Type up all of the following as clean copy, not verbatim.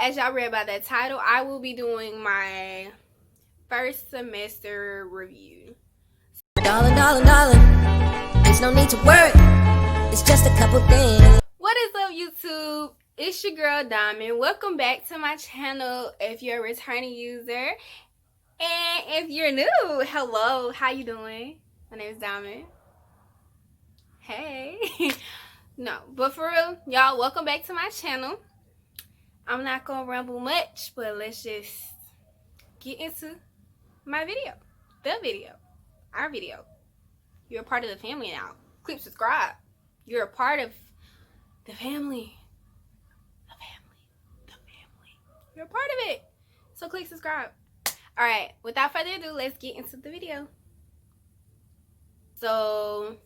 as y'all read by that title, I will be doing my first semester review. Darling, there's no need to worry. It's just a couple things. What is up, YouTube? It's your girl Diamond. Welcome back to my channel if you're a returning user. And if you're new, hello, how you doing? My name is Diamond. Hey. No, but for real, y'all, welcome back to my channel. I'm not gonna ramble much, but let's just get into my video. Our video. You're a part of the family now. Click subscribe. You're a part of the family. You're a part of it. So click subscribe. Alright, without further ado, let's get into the video. So,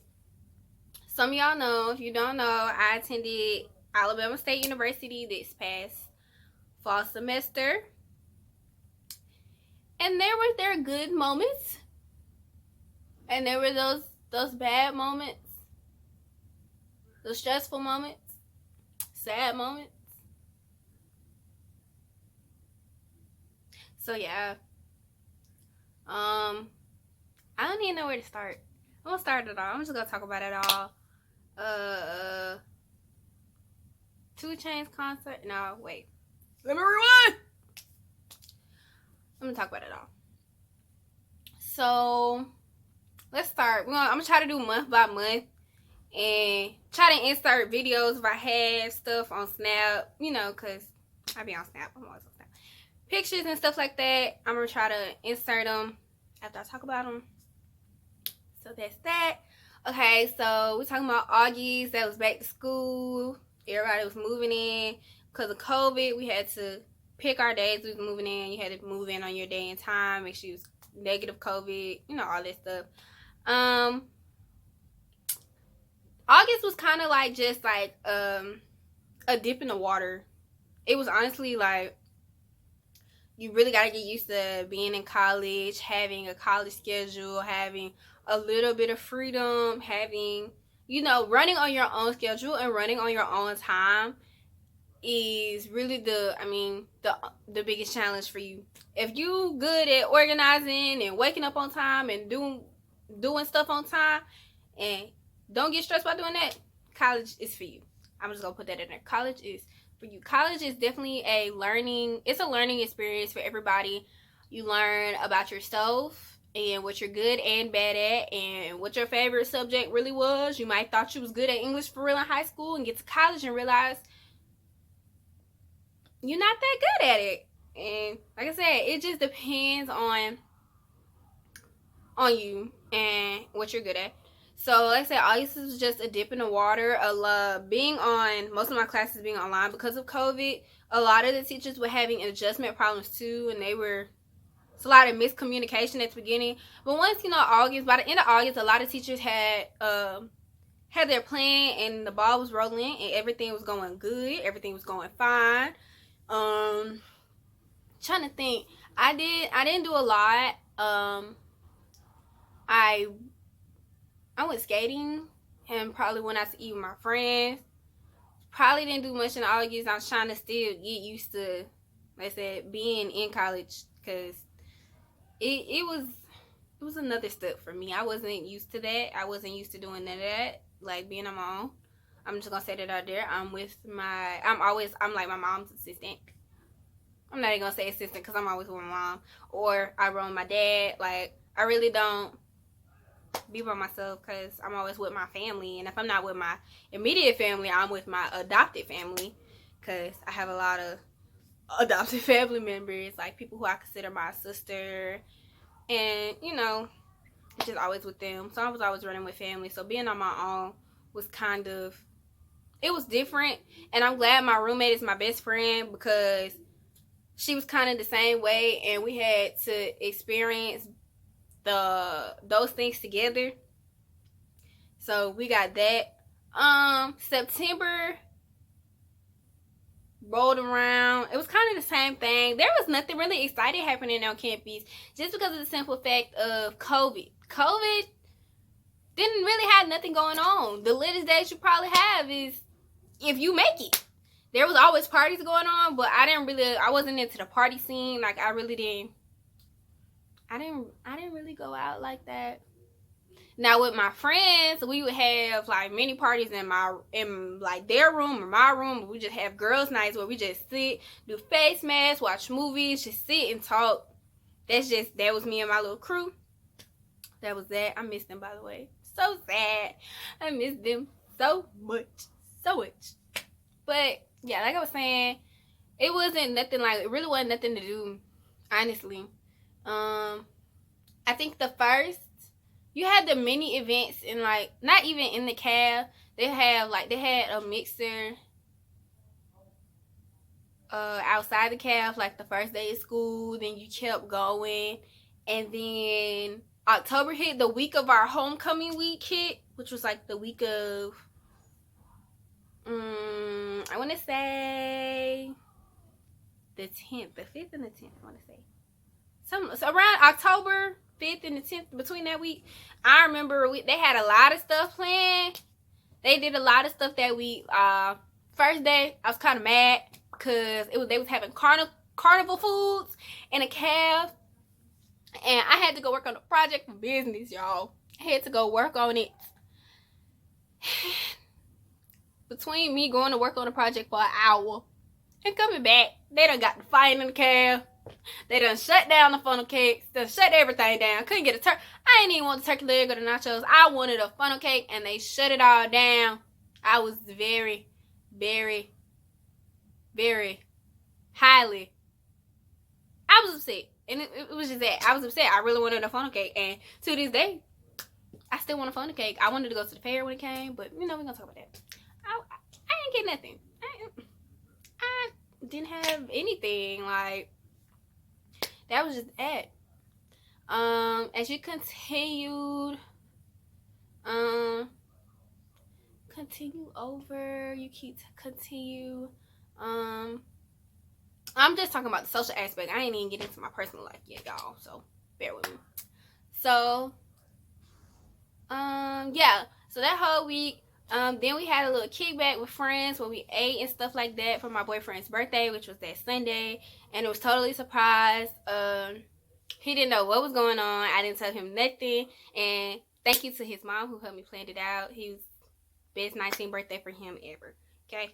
some of y'all know, if you don't know, I attended Alabama State University this past fall semester. And there were good moments. And there were those bad moments. Those stressful moments. Sad moments. So yeah. I don't even know where to start. I'm gonna start it all. I'm just gonna talk about it all. 2 Chainz concert. No, wait. Let me rewind. I'm gonna talk about it all. So let's start. I'm gonna try to do month by month and try to insert videos if I have stuff on Snap. You know, cause I be on Snap. I'm always on Snap. Pictures and stuff like that. I'm gonna try to insert them after I talk about them. So that's that. Okay, so we're talking about August. That was back to school. Everybody was moving in because of COVID. We had to pick our days we was moving in. You had to move in on your day and time. Make sure you was negative COVID. You know, all that stuff. August was kind of like just like a dip in the water. It was honestly like you really got to get used to being in college, having a college schedule, having a little bit of freedom, having, you know, running on your own schedule and running on your own time is really the biggest challenge for you. If you good at organizing and waking up on time and doing stuff on time and don't get stressed by doing that, college is for you. I'm just gonna put that in there. College is for you. College is definitely a learning experience for everybody. You learn about yourself and what you're good and bad at and what your favorite subject really was. You might thought you was good at English for real in high school and get to college and realize you're not that good at it. And like I said, it just depends on you and what you're good at. So like I said, August was just a dip in the water. Most of my classes being online because of COVID. A lot of the teachers were having adjustment problems too, and it's a lot of miscommunication at the beginning. But once, by the end of August, a lot of teachers had their plan and the ball was rolling and everything was going good. Everything was going fine. Trying to think. I didn't do a lot. I went skating and probably went out to eat with my friends. Probably didn't do much in August. I was trying to still get used to, like I said, being in college because it was another step for me. I wasn't used to that. I wasn't used to doing none of that, like being on my own. I'm just gonna say that out there. I'm like my mom's assistant. I'm not even gonna say assistant because I'm always with my mom, or I run with my dad. Like, I really don't be by myself because I'm always with my family. And if I'm not with my immediate family, I'm with my adopted family because I have a lot of adopted family members, like people who I consider my sister, and just always with them. So I was always running with family. So being on my own was it was different. And I'm glad my roommate is my best friend because she was kind of the same way, and we had to experience those things together. So we got that. September rolled around. It was kind of the same thing. There was nothing really exciting happening on campus just because of the simple fact of COVID. COVID didn't really have nothing going on. The latest days you probably have is if you make it. there was always parties going on, but I wasn't into the party scene. Like I didn't really go out like that. Now with my friends, we would have like mini parties in like their room or my room. We just have girls' nights where we just sit, do face masks, watch movies, just sit and talk. That was me and my little crew. That was that. I miss them, by the way. So sad. I miss them so much. So much. But yeah, like I was saying, it really wasn't nothing to do, honestly. I think the first, you had the mini events in like, not even in the cab. They had a mixer outside the cab like the first day of school. Then you kept going, and then October hit, the week of our homecoming week hit, which was like the week of I want to say the 10th, the 5th and the 10th. I want to say so around October 5th and the 10th, between that week. I remember they had a lot of stuff planned. They did a lot of stuff that week. First day, I was kind of mad because they was having carnival foods in a cab, and I had to go work on a project for business, y'all. I had to go work on it. Between me going to work on a project for an hour and coming back, they done got the fight in the cab. They done shut down the funnel cakes. Done shut everything down. Couldn't get a turkey. I didn't even want the turkey leg or the nachos. I wanted a funnel cake, and they shut it all down. I was very, very, very highly. I was upset. And it was just that. I was upset. I really wanted a funnel cake. And to this day, I still want a funnel cake. I wanted to go to the fair when it came. But, we're going to talk about that. I didn't get nothing. I didn't have anything. Like, that was just it. As you continued, continue. I'm just talking about the social aspect. I ain't even get into my personal life yet, y'all. So bear with me. So, yeah. So that whole week, then we had a little kickback with friends where we ate and stuff like that for my boyfriend's birthday, which was that Sunday, and it was totally a surprise. He didn't know what was going on. I didn't tell him nothing, and thank you to his mom who helped me plan it out. He was best 19th birthday for him ever. Okay.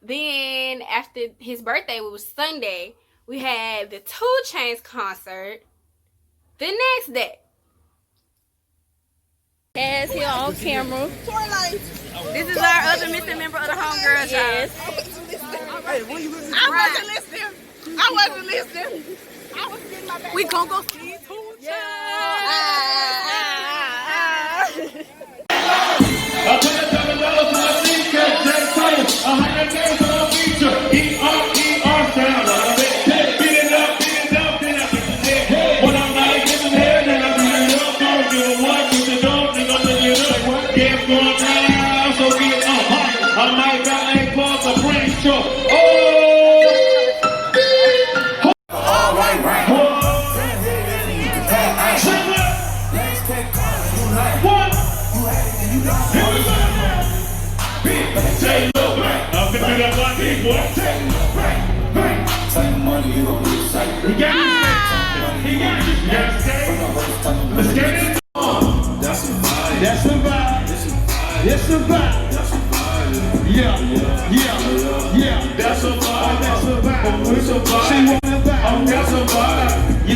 Then after his birthday, which was Sunday, we had the 2 Chainz concert the next day. As here on camera. This is our other missing member of the homegirls. Yes. I wasn't listening. I was getting my back. We gonna go see 2 Chainz. That's a vibe. That's a vibe. Yeah. That's a vibe. That's a vibe. It's a vibe. She want a vibe. That's a vibe.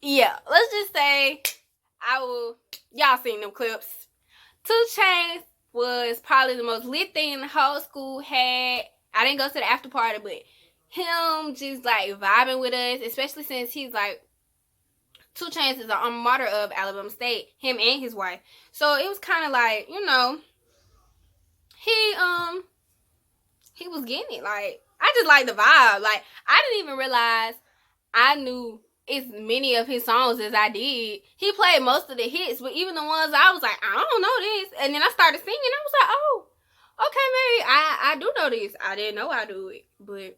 Yeah. Let's just say y'all seen them clips. 2 Chainz was probably the most lit thing the whole school had. I didn't go to the after party, but him just like vibing with us, especially since he's like 2 Chainz is the alma mater of Alabama State, him and his wife. So it was kind of like, he was getting it. Like, I just like the vibe. Like, I didn't even realize I knew as many of his songs as I did. He played most of the hits, but even the ones I was like, I don't know this. And then I started singing. I was like, oh, okay, maybe I do know this. I didn't know I do it, but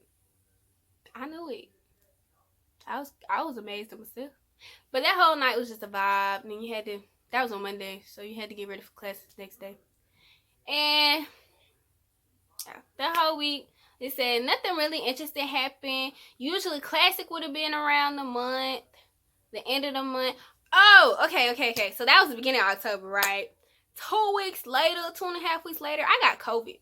I knew it. I was amazed at myself. But that whole night was just a vibe. And then you had the That was on Monday, so you had to get ready for classes next day. And yeah, that whole week, they said nothing really interesting happened. Usually classic would have been around the month, the end of the month. Oh, okay. So that was the beginning of October, right? 2 weeks later, 2.5 weeks later, I got COVID.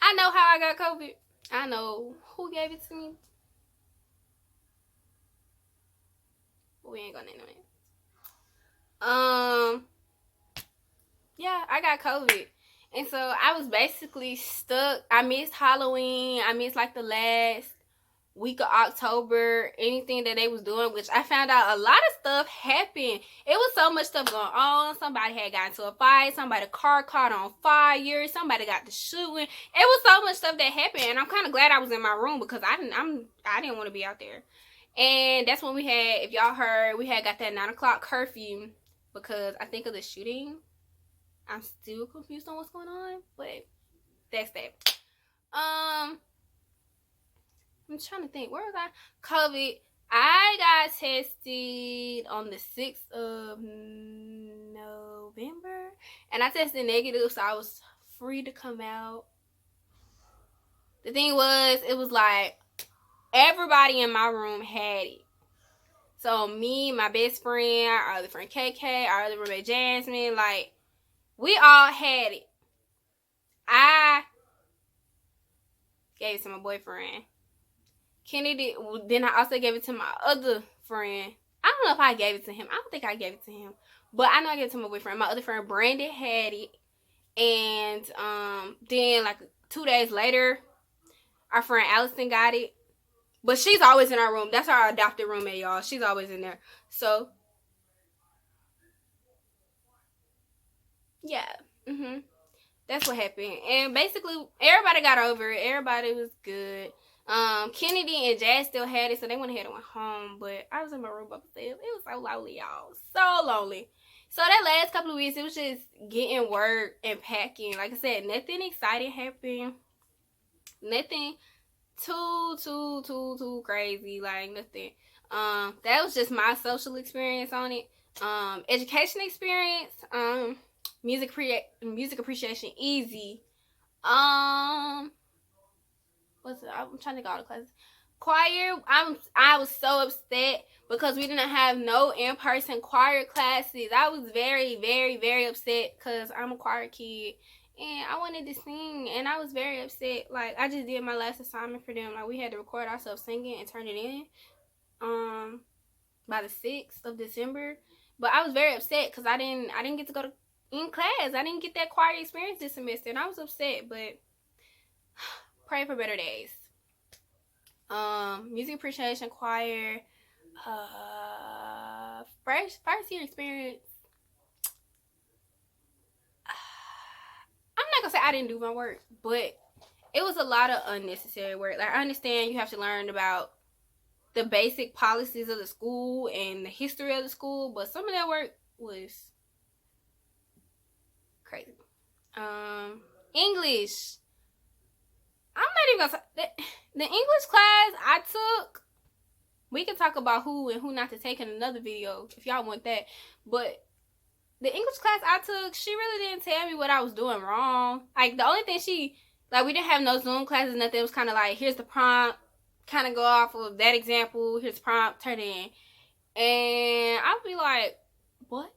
I know how I got COVID. I know who gave it to me. We ain't gonna name it. Yeah, I got COVID. And so I was basically stuck. I missed Halloween. I missed like the last week of October, anything that they was doing, which I found out a lot of stuff happened. It was so much stuff going on. Somebody had gotten into a fight. Somebody's car caught on fire. Somebody got to shooting. It was so much stuff that happened, and I'm kind of glad I was in my room because I didn't want to be out there. And that's when we had, if y'all heard, we had got that 9 o'clock curfew because I think of the shooting. I'm still confused on what's going on, but that's that. I'm trying to think. Where was I? COVID. I got tested on the 6th of November, and I tested negative, so I was free to come out. The thing was, it was like everybody in my room had it. So me, my best friend, our other friend KK, our other roommate Jasmine, like, we all had it. I gave it to my boyfriend. Kennedy, then I also gave it to my other friend. I don't know if I gave it to him. I don't think I gave it to him. But I know I gave it to my boyfriend. My other friend, Brandon, had it. And then, like, 2 days later, our friend Allison got it. But she's always in our room. That's our adopted roommate, y'all. She's always in there. So, yeah. That's what happened. And basically, everybody got over it. Everybody was good. Kennedy and Jazz still had it, so they went ahead and went home. But I was in my room by myself. It was so lonely, y'all. So lonely. So that last couple of weeks, it was just getting work and packing. Like I said, nothing exciting happened. Nothing too crazy. Like, nothing. That was just my social experience on it. Education experience. Music appreciation, easy. What's it? I'm trying to go all the classes. Choir, I was so upset because we didn't have no in-person choir classes. I was very, very, very upset because I'm a choir kid and I wanted to sing, and I was very upset. Like, I just did my last assignment for them. Like, we had to record ourselves singing and turn it in by the 6th of December. But I was very upset because I didn't get to go to in class. I didn't get that choir experience this semester, and I was upset, but pray for better days. Music appreciation choir, first year experience. I'm not gonna say I didn't do my work, but it was a lot of unnecessary work. Like, I understand you have to learn about the basic policies of the school and the history of the school, but some of that work was crazy. English. I'm not even gonna say the English class I took. We can talk about who and who not to take in another video if y'all want that. But the English class I took, she really didn't tell me what I was doing wrong. Like, the only thing we didn't have no Zoom classes, nothing. It was kind of like, here's the prompt, kind of go off of that example. Here's the prompt, turn it in. And I'd be like, what?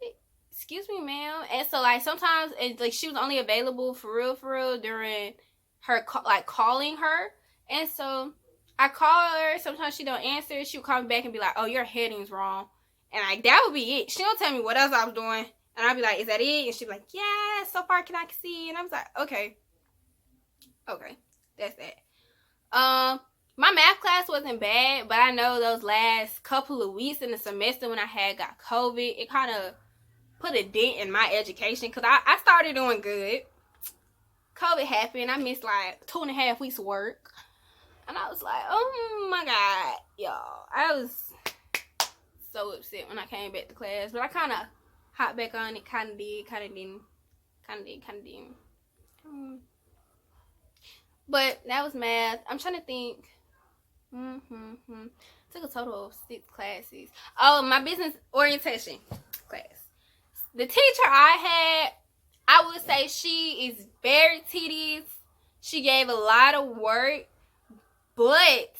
Excuse me, ma'am. And so, like, sometimes it's like she was only available for real during her calling her. And so I call her. Sometimes she don't answer. She would call me back and be like, oh, your heading's wrong. And like, that would be it. She don't tell me what else I was doing. And I'd be like, is that it? And she'd be like, yeah, so far I can see. And I was like, okay, that's that. My math class wasn't bad, but I know those last couple of weeks in the semester when I had got COVID, it kind of put a dent in my education because I started doing good. COVID happened. I missed like 2.5 weeks of work. And I was like, oh my God, y'all. I was so upset when I came back to class. But I kind of hopped back on it. Kind of did. But that was math. I'm trying to think. To took a total of 6 classes. Oh, my business orientation class. The teacher I had, I would say she is very tedious. She gave a lot of work, but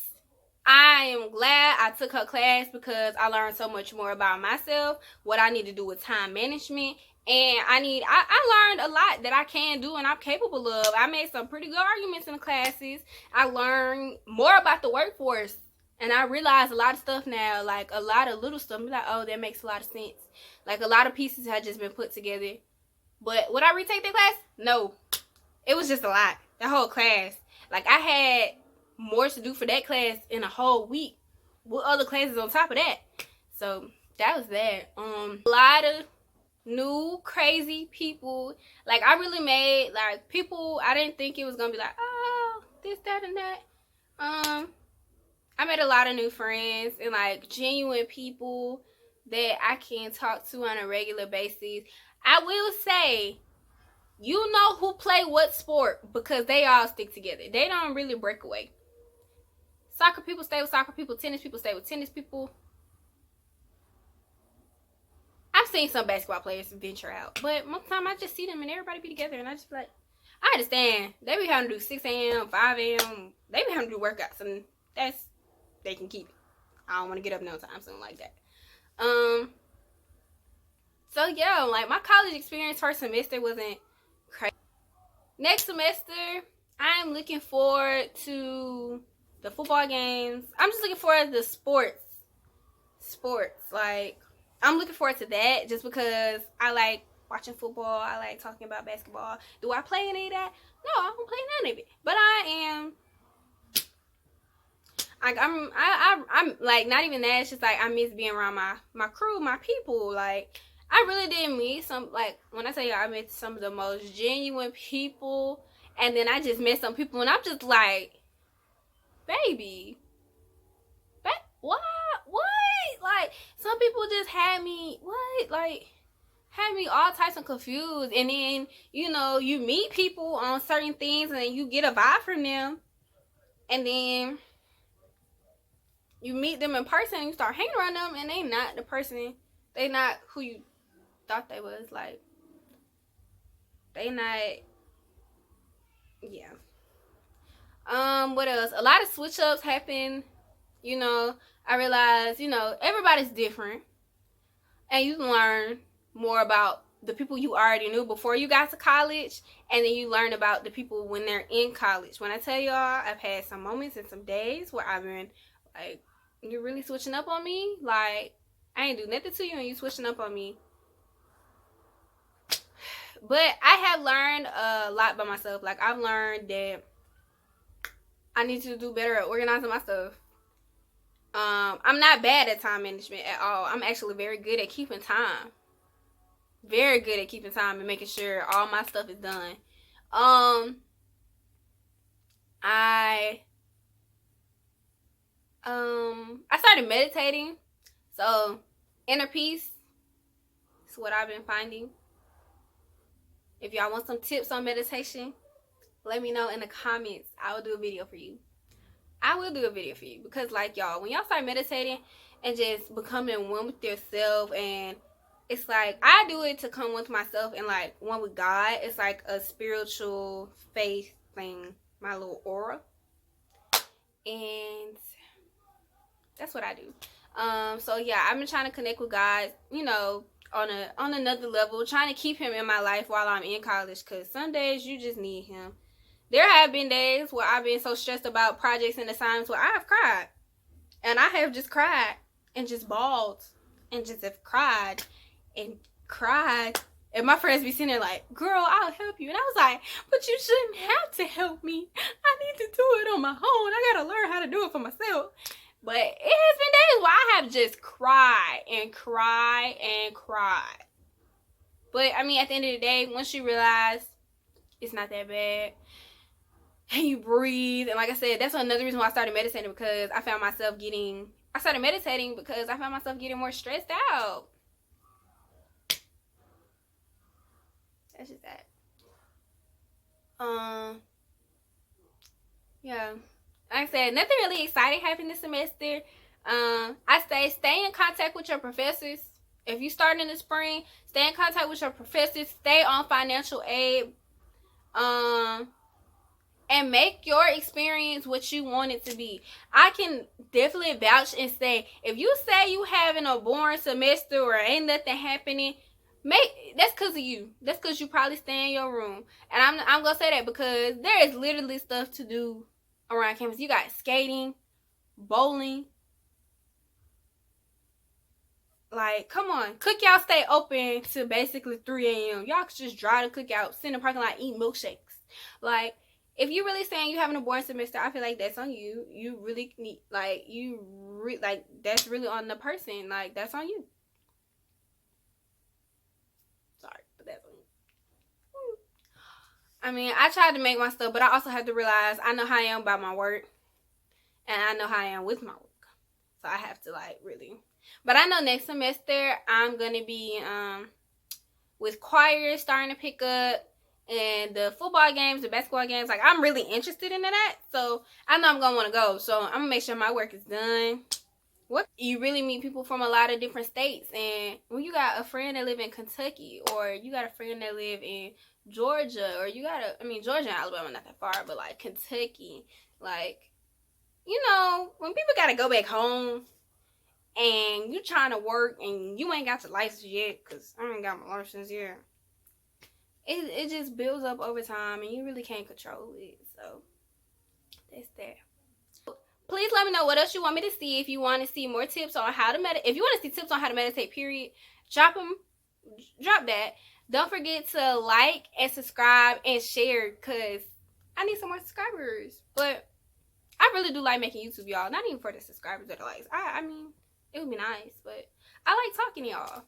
I am glad I took her class because I learned so much more about myself, what I need to do with time management, and I learned a lot that I can do and I'm capable of. I made some pretty good arguments in the classes. I learned more about the workforce, and I realized a lot of stuff now, like a lot of little stuff. I'm like, oh, that makes a lot of sense. Like a lot of pieces had just been put together. But would I retake that class? No. It was just a lot. That whole class. Like I had more to do for that class in a whole week with other classes on top of that. So that was that. A lot of new crazy people. Like I really made like people I didn't think it was gonna be like, oh, this, that, and that. I made a lot of new friends and like genuine people that I can talk to on a regular basis. I will say, you know who play what sport because they all stick together. They don't really break away. Soccer people stay with soccer people. Tennis people stay with tennis people. I've seen some basketball players venture out, but most of the time I just see them and everybody be together, and I just be like, I understand. They be having to do 6 a.m., 5 a.m. They be having to do workouts, and they can keep it. I don't want to get up no time soon like that. So yeah, like my college experience first semester wasn't crazy. Next semester, I'm looking forward to the football games. I'm just looking forward to the sports. Like, I'm looking forward to that just because I like watching football. I like talking about basketball. Do I play any of that? No, I don't play none of it. But I am. Like I'm like not even that. It's just like I miss being around my crew, my people. Like I really did meet some. Like when I tell you, I met some of the most genuine people, and then I just met some people, and I'm just like, baby, what? Like some people just had me had me all types of confused, and then you meet people on certain things, and then you get a vibe from them, and then you meet them in person and you start hanging around them and they not the person, they not who you thought they was. Like they not, yeah. What else? A lot of switch ups happen. I realized, everybody's different, and you learn more about the people you already knew before you got to college, and then you learn about the people when they're in college. When I tell y'all, I've had some moments and some days where I've been like, you're really switching up on me? Like, I ain't do nothing to you and you switching up on me. But I have learned a lot by myself. Like, I've learned that I need to do better at organizing my stuff. I'm not bad at time management at all. I'm actually very good at keeping time. Very good at keeping time and making sure all my stuff is done. I started meditating. So, inner peace is what I've been finding. If y'all want some tips on meditation, let me know in the comments. I will do a video for you. Because like y'all, when y'all start meditating and just becoming one with yourself, and it's like I do it to come with myself and like one with God. It's like a spiritual faith thing, my little aura. And that's what I do. So yeah, I've been trying to connect with God, on another level, trying to keep him in my life while I'm in college, because some days you just need him. There have been days where I've been so stressed about projects and assignments where I have cried. And I have just cried and just bawled and just have cried and cried. And my friends be sitting there like, girl, I'll help you. And I was like, but you shouldn't have to help me. I need to do it on my own. I got to learn how to do it for myself. But it has been days where I have just cried and cried and cried. But, I mean, at the end of the day, once you realize it's not that bad, and you breathe, and like I said, that's another reason why I started meditating, because I started meditating because I found myself getting more stressed out. That's just that. Yeah. Like I said, nothing really exciting happened this semester. I say stay in contact with your professors. If you start in the spring, stay in contact with your professors. Stay on financial aid. And make your experience what you want it to be. I can definitely vouch and say, if you say you having a boring semester or ain't nothing happening, that's because of you. That's because you probably stay in your room. And I'm gonna say that because there is literally stuff to do around campus. You got skating, bowling. Like, come on. Cookout stay open to basically 3 a.m. Y'all could just drive the cookout, sit in the parking lot, eat milkshakes. Like, if you really saying you having a boring semester, I feel like that's on you. You really need, like, that's really on the person. Like, that's on you. Sorry, but that's on you. I mean, I tried to make my stuff, but I also had to realize I know how I am by my work. And I know how I am with my work. So I have to, like, really. But I know next semester I'm going to be with choir starting to pick up. And the football games, the basketball games, like, I'm really interested in that. So, I know I'm going to want to go. So, I'm going to make sure my work is done. You really meet people from a lot of different states. And when you got a friend that live in Kentucky, or you got a friend that live in Georgia, or Georgia and Alabama not that far, but, like, Kentucky. Like, you know, when people got to go back home, and you trying to work, and you ain't got your license yet, because I ain't got my license yet. It just builds up over time, and you really can't control it. So, that's that. Please let me know what else you want me to see. If you want to see more tips on how to meditate. If you want to see tips on how to meditate, period, drop that. Don't forget to like and subscribe and share, because I need some more subscribers. But I really do like making YouTube, y'all. Not even for the subscribers or the likes. I mean, it would be nice, but I like talking to y'all.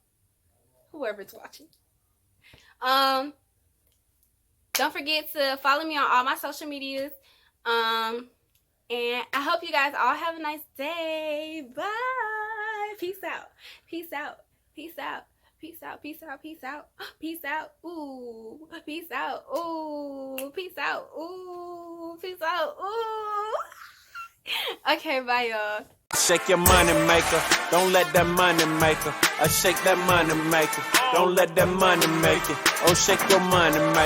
Whoever's watching. Don't forget to follow me on all my social medias. And I hope you guys all have a nice day. Bye. Peace out. Peace out. Peace out. Peace out. Peace out. Peace out. Peace out. Ooh. Peace out. Ooh. Peace out. Ooh. Peace out. Ooh. Okay, bye, y'all. Shake your money maker, don't let that money maker. Shake that money maker, don't let that money make it. Oh, shake your money maker.